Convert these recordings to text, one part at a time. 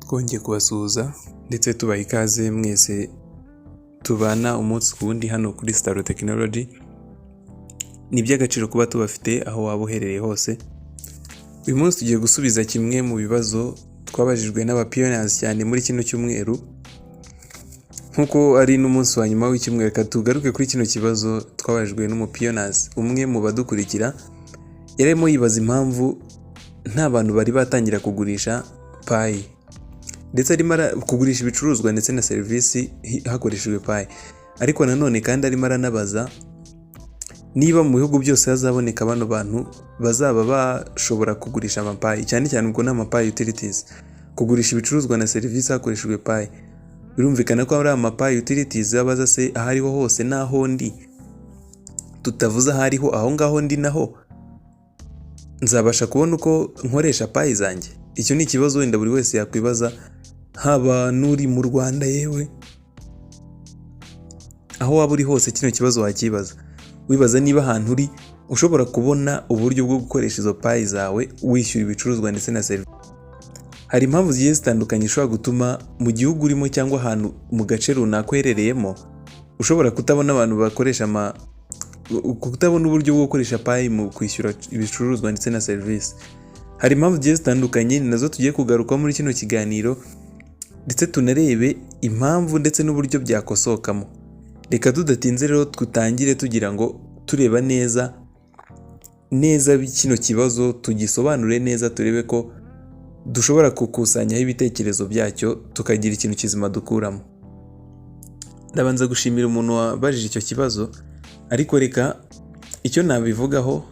twongeye kubasuhuza ndetse tubaha ikaze mwese tubana umunsi ku wundi hano kuri Staro Technology. Ni iby'agaciro kuba tubafite aho waba uherereye hose. Uyu munsi tugiye gusubiza kimwe mu bibazo twabajijwe n'abapioneers cyane muri kino cyumweru. Nkuko ari n'umunsi wa nyuma w'icyumweru, reka tugaruke kuri kino kibazo twabajijwe n'umupioneers umwe mu badukurikira. Yarimo yibaza impamvu nta bantu bari batangira kugurisha Pi, ndetse arimo kugurisha ibicuruzwa ndetse na serivisi hakoreshejwe Pi. Ariko nanone kandi arimo aranabaza niba mu bihugu byose hazaboneka bano bantu bazaba bashobora kugurisha amapayi, cyane cyane ubwo n'amapayi utilities, kugurisha ibicuruzwa na serivisi hakoreshejwe Pi. Birumvikana ko ari amapayi utilities abaza se ahariho hose naho ndi, tutavuze ahariho aho ngaho ndi naho nzabasha kubona uko nkoresha Pi zanjye. Icyo ni ikibazo wenda buri wese yakwibaza, haba n'uri mu Rwanda, yewe aho waba uri hose kino kibazo wakibaza. Wibaza niba ahantu uri ushobora kubona uburyo bwo gukoresha izo Pi zawe wishyura ibicuruzwa ndetse na serivisi. Hari impamvu zigiye zitandukanye ushobora gutuma mu gihugu urimo cyangwa ahantu mu gace runaka uherereyemo ushobora kutabona abantu bakoresha kutabona uburyo bwo gukoresha Pi mu kwishyura ibicuruzwa ndetse na serivisi. Hari impamvu zigiye zitandukanye nazo tugiye kugaruka muri kino kiganiro, ndetse tunarebe impamvu ndetse n'uburyo byakosokamo. Reka tudatinze rero tutangire tugira ngo tureba neza kino kibazo, tugisobanure neza, turebe ko dushobora gukusanyaho ibitekerezo byacyo tukagira ikintu kizima dukuramo. Ndabanza gushimira umuntu wabajije icyo kibazo, ariko reka icyo nabivugaho,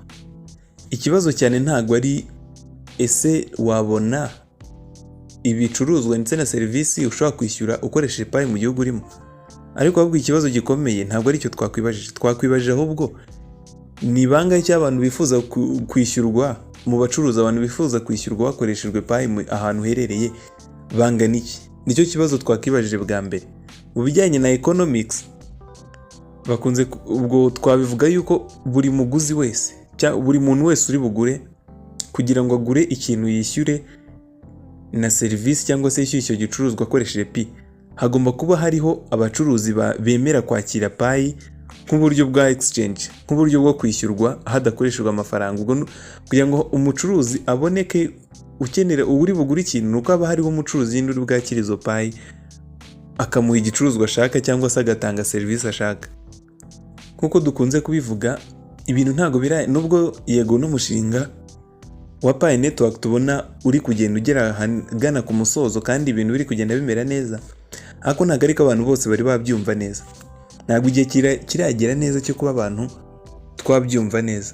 ikibazo cyane ntabwo ari ese wabona ibicuruzwa ndetse na serivisi ushobora kwishyura ukoresheje Pi mu gihugu urimo, ariko ahubwo ikibazo gikomeye ntabwo ari cyo twakwibajije ahubwo ni bangahe cy'abantu bifuza kwishyurwa mu bacuruzi, abantu bifuza kwishyurwa hakoreshejwe Pi ahantu uherereye bangana iki. Nicyo kibazo twakwibajije bwa mbere. Mu bijyanye na economics ubwo twabivuga yuko buri muguzi wese buri muntu wese uri bugure, kugira ngo agure ikintu yishyure na serivisi cyangwa se yishyure icyo gicuruzwa akoresheje Pi, hagomba kuba hariho abacuruzi bemera kwakira Pi nk'uburyo bwa exchange, nk'uburyo bwo kwishyurwa hadakoreshejwe amafaranga. Ubwo kugira ngo umucuruzi aboneke ukenera uri bugure ikintu, nuko haba hariho umucuruzi yindi uri bwakire izo Pi akamuha igicuruzwa ashaka cyangwa se agatanga serivisi ashaka. Nk'uko dukunze kubivuga, ibintu ntabwo nubwo yego n'umushinga wa Pi Network tubona uri kugenda ugana ku musozo kandi ibintu biri kugenda bimera neza, ariko ntabwo ariko abantu bose bari babyumva neza. Ntabwo igihe kiragera neza cyo kuba abantu twabyumva neza.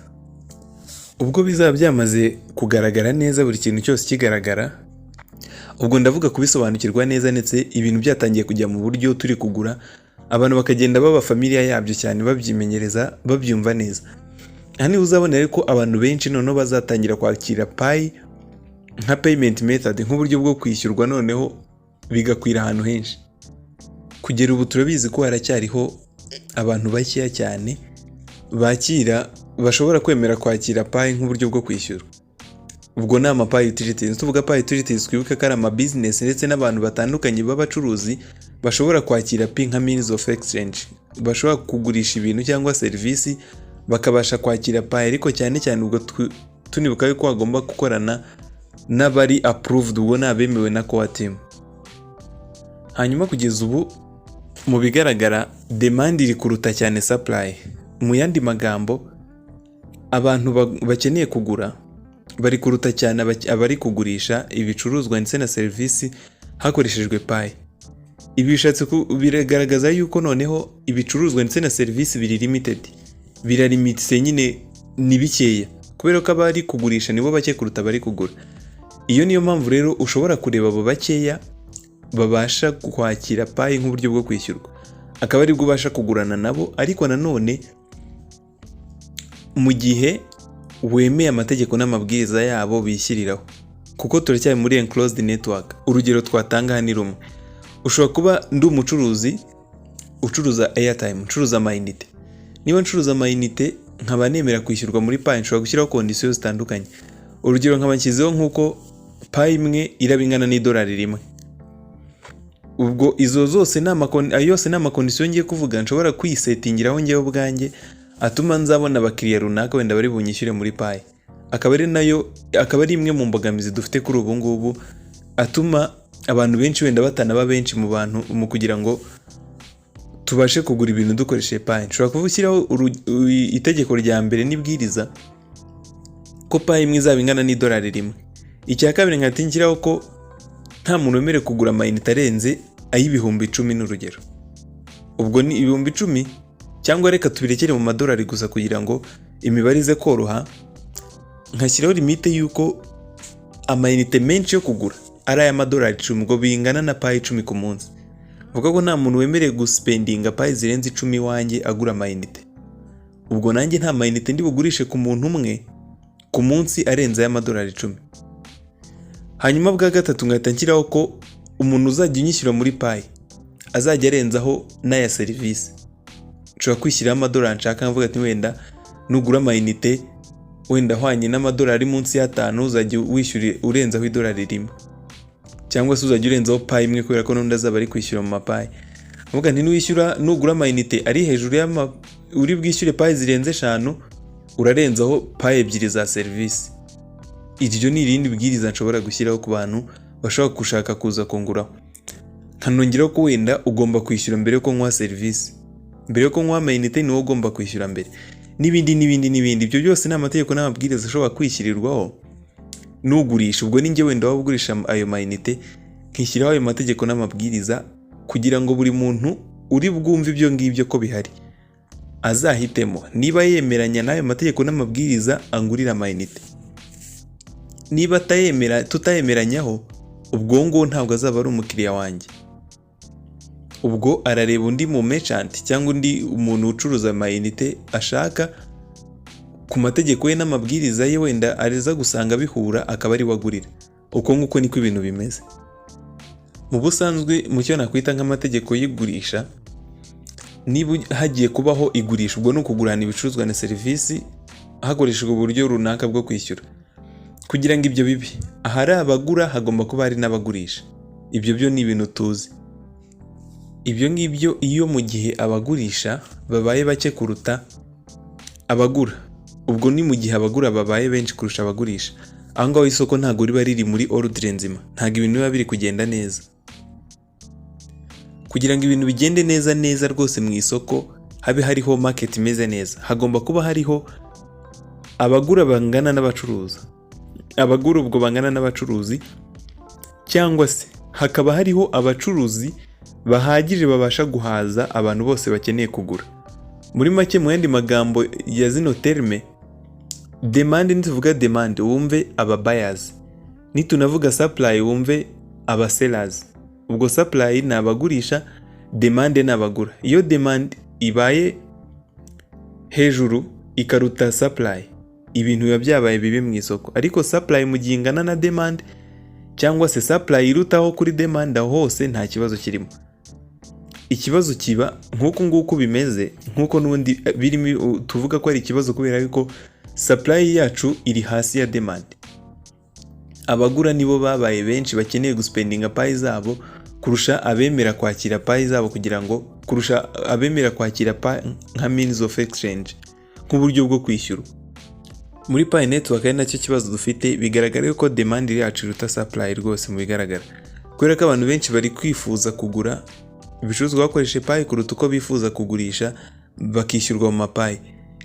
Ubwo bizaba byamaze kugaragara neza, buri kintu cyose kigaragara, ubwo ndavuga kubisobanukirwa neza, ndetse ibintu byatangiye kujya mu buryo turi kugura, abantu bakagenda baba familia yabyo cyane, babyimenyereza, babyumva neza. Aha niho uzabonera ko abantu benshi noneho bazatangira kwakira Pi nka payment method, nk'uburyo bwo kwishyurwa, noneho bigakwira ahantu henshi. Kugera ubu turabizi ko haracyariho abantu bakeya cyane bashobora kwemera kwakira Pi nk'uburyo bwo kwishyura. Ubwo ni amapayi utilities. Tuvuga Pi utilities twibuke ko ari business ndetse n'abantu batandukanye b'abacuruzi bashobora kwakira Pi nka means of exchange, bashobora kugurisha ibintu cyangwa serivisi bakabasha kwakira Pi, ariko cyane cyane ubwo tunibuka yuko bagomba gukorana n'abari approved, ubwo nabemewe na core team. Hanyuma kugeza ubu mu bigaragara demand iri kuruta cyane supply. Mu yandi magambo, abantu bakeneye kugura bari kuruta cyane abari kugurisha ibicuruzwa ndetse na serivisi hakoreshejwe Pi. Ibi bishatse biragaragaza yuko noneho ibicuruzwa ndetse na serivisi biri limited, biralimitse nyine, ni bikeya, kubera ko abari kugurisha nibo bake kuruta abari kugura. Iyo niyo mpamvu rero ushobora kureba abo bakeya babasha kwakira Pi nk'uburyo bwo kwishyurwa, akaba ari bwo ubasha kugurana nabo, ariko nanone mu gihe wemeye amategeko n'amabwiriza yabo bishyiriraho, kuko turacyari muri enclosed network. Urugero twatanga hano ni rumwe. Ushobora kuba ndi umucuruzi ucuruza airtime, ucuruza amayinite. Niba ncuruza amayinite nkaba nemera kwishyurwa muri Pi, nshobora gushyiraho conditions zitandukanye. Urugero nkaba nshyizeho nk'uko Pi imwe iraba ingana $1. ubwo izo zose yose ni amakondisiyo ngiye kuvuga nshobora kwisetingiraho njyewe ubwanjye atuma nzabona abakiriya runaka wenda bari bunyishyure muri payi. Akaba ari imwe mu mbogamizi dufite kuri ubu ngubu atuma abantu benshi wenda batanaba benshi mu kugira ngo tubashe kugura ibintu dukoresheje payi. Nshobora kuba ushyiraho itegeko rya mbere n'ibwiriza ko payi imwe izaba ingana $1. Icya kabiri nkahita nshyiraho ko nta muntu wemerewe kugura amayinite arenze ay'ibihumbi 10 n'urugero. Ubwo ni ibihumbi 10 cyangwa reka tubirekere mu $1 gusa kugira ngo imibare ize koroha. Nkashyiraho limite y'uko amayinite menshi yo kugura ari $10 ubwo bingana na payi 10 ku munsi. Vuga ko nta muntu wemerewe guspendinga payi zirenze 10 iwanjye agura amayinite. Ubwo nanjye nta mayinite ndi bugurishe ku muntu umwe ku munsi arenze $10. Hanyuma bwa gatatu ngahita nshyiraho ko umuntu uzajya unyishyura muri payi azajya arenzaho n'aya serivisi. Nshobora kwishyiraho $10 nshaka mvuga ati wenda nugura amayinite wenda ahwanye n'amadolari munsi y'5 uzajya wishyura urenzaho $1 cyangwa se uzajya urenzaho payi imwe kubera ko n'undi azaba ari kwishyura mu mapayi. Mvuga nti nugura amayinite ari hejuru uri bwishyure payi zirenze 5 urarenzaho payi 2 za serivisi. Iryo ni irindi bwiriza nshobora gushyiraho ku bantu bashobora gushaka kuza kunguraho. Nkanongeraho ko wenda ugomba kwishyura mbere yo kunywa serivisi. Mbere yo kunywa amayinite ni wowe ugomba kwishyura mbere. N'ibindi. Ibyo byose ni amategeko n'amabwiriza ashobora kwishyirirwaho n'ugurisha. Ubwo ni njye wenda waba ugurisha ayo mayinite nkishyiraho ayo mategeko n'amabwiriza kugira ngo buri muntu uri bwumve ibyo ngibyo ko bihari azahitemo niba yemeranya n'ayo mategeko n'amabwiriza angurira amayinite. Niba tutayemeranyaho ubwo ngo ntabwo azaba ari umukiriya wanjye. Ubwo arareba undi mu merchant cyangwa undi umuntu ucuruza amayinite ashaka ku mategeko ye n'amabwiriza ye wenda areza gusanga bihura akaba ari wagurira. Uko nguko niko ibintu bimeze. Mu busanzwe mu cyo nakwita nk'amategeko y'igurisha, niba hagiye kubaho igurisha ubwo no kugurana ibicuruzwa na serivisi hakoreshejwe uburyo runaka bwo kwishyura. Kugira ngo ibyo bibi ahari abagura hagomba kuba hari n'abagurisha. Ibyo byo ni ibintu tuzi. Ibyo ngibyo iyo mu gihe abagurisha babaye bake kuruta abagura, ubwo ni mu gihe abagura babaye benshi kurusha abagurisha, aho ngaho isoko ntabwo riba riri muri ordre nzima, ntabwo ibintu biba biri kugenda neza. Kugira ngo ibintu bigende neza rwose mu isoko habe hariho market imeze neza, hagomba kuba hariho abagura bangana n'abacuruza, abagura ubwo bangana n'abacuruzi, cyangwa se hakaba hariho abacuruzi bahagije babasha guhaza abantu bose bakeneye kugura. Muri make mu yandi magambo ya zino terme, demand nituvuga demand wumve aba buyers, nitunavuga supply wumve aba sellers. Ubwo supply ni abagurisha, demand ni abagura. Iyo demand ibaye hejuru ikaruta supply, ibintu biba byabaye bibi mu isoko. Ariko supply mu gihe ingana na demand cyangwa se supply irutaho kuri demand, aho hose nta kibazo kirimo. Ikibazo kiba nk'uko nguko bimeze, nk'uko n'ubundi birimo tuvuga ko ari ikibazo kubera yuko supply yacu iri hasi ya demand. Abagura nibo babaye benshi bakeneye guspendinga payi zabo kurusha abemera kwakira payi zabo, kugira ngo kurusha abemera kwakira nka means of exchange, nk'uburyo bwo kwishyura. Muri Pi Network ari nacyo kibazo dufite, bigaragara ko demand yacu iruta supply rwose mu bigaragara. Kubera ko abantu benshi bari kwifuza kugura ibicuruzwa bakoresheje Pi kuruta uko bifuza kugurisha bakishyurwa mu mapayi.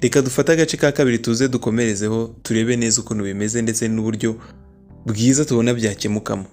Reka dufate agace ka kabiri tuze dukomerezeho turebe neza ukuntu bimeze ndetse n'uburyo bwiza tubona byakemukamo.